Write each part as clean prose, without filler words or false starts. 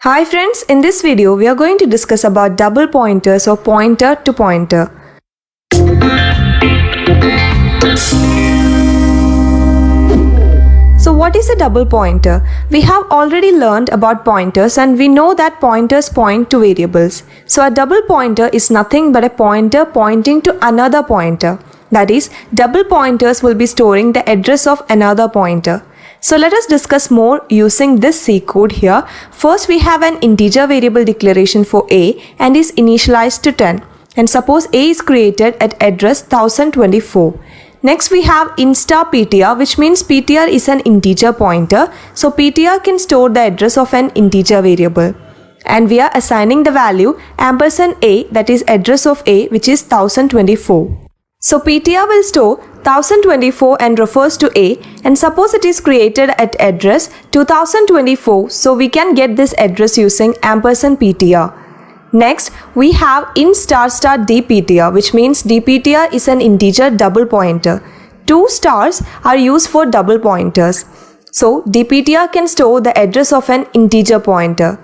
Hi friends, in this video we are going to discuss about double pointers or pointer to pointer. So what is a double pointer? We have already learned about pointers and we know that pointers point to variables. So a double pointer is nothing but a pointer pointing to another pointer. That is, double pointers will be storing the address of another pointer. So let us discuss more using this C code here. First we have an integer variable declaration for a and is initialized to 10. And suppose a is created at address 1024. Next we have int_ptr, which means ptr is an integer pointer. So ptr can store the address of an integer variable. And we are assigning the value &a, that is address of a, which is 1024. So ptr will store 1024 and refers to a, and suppose it is created at address 2024, so we can get this address using &ptr. Next we have int**dptr, which means dptr is an integer double pointer. Two stars are used for double pointers. So dptr can store the address of an integer pointer.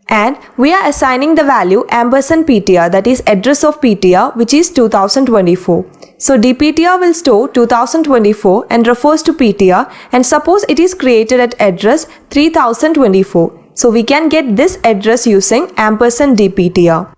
And we are assigning the value &ptr, that is address of ptr, which is 2024. So dptr will store 2024 and refers to ptr, and suppose it is created at address 3024. So we can get this address using &dptr.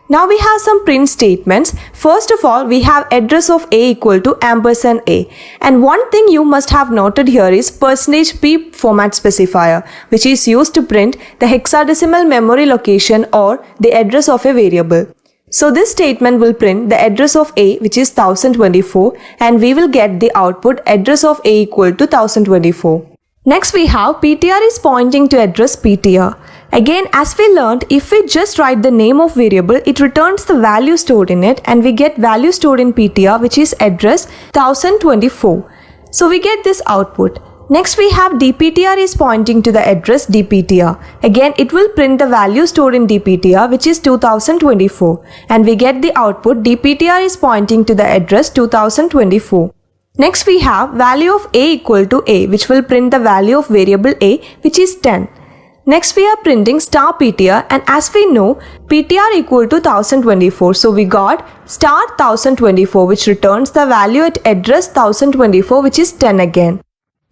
Now we have some print statements. First of all, we have address of a equal to &a. And one thing you must have noted here is %p format specifier, which is used to print the hexadecimal memory location or the address of a variable. So this statement will print the address of a, which is 1024, and we will get the output address of a equal to 1024. Next we have ptr is pointing to address ptr. Again, as we learned, if we just write the name of variable, it returns the value stored in it, and we get value stored in ptr, which is address 1024. So we get this output. Next we have dptr is pointing to the address dptr. Again, it will print the value stored in dptr, which is 2024, and we get the output dptr is pointing to the address 2024. Next we have value of a equal to a, which will print the value of variable a, which is 10. Next we are printing *ptr, and as we know, ptr equal to 1024, so we got *1024, which returns the value at address 1024, which is 10 again.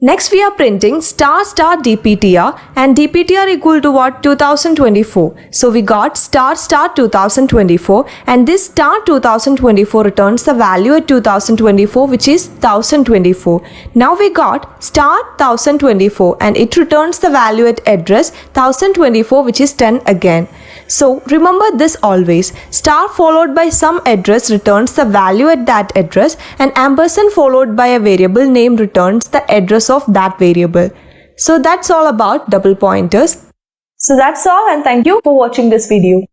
Next we are printing *dptr, and dptr equal to what? 2024. So we got *2024, and this *2024 returns the value at 2024, which is 1024. Now we got *1024, and it returns the value at address 1024, which is 10 again. So remember this always. Star followed by some address returns the value at that address, and ampersand followed by a variable name returns the address of that variable. So that's all about double pointers. So that's all, and thank you for watching this video.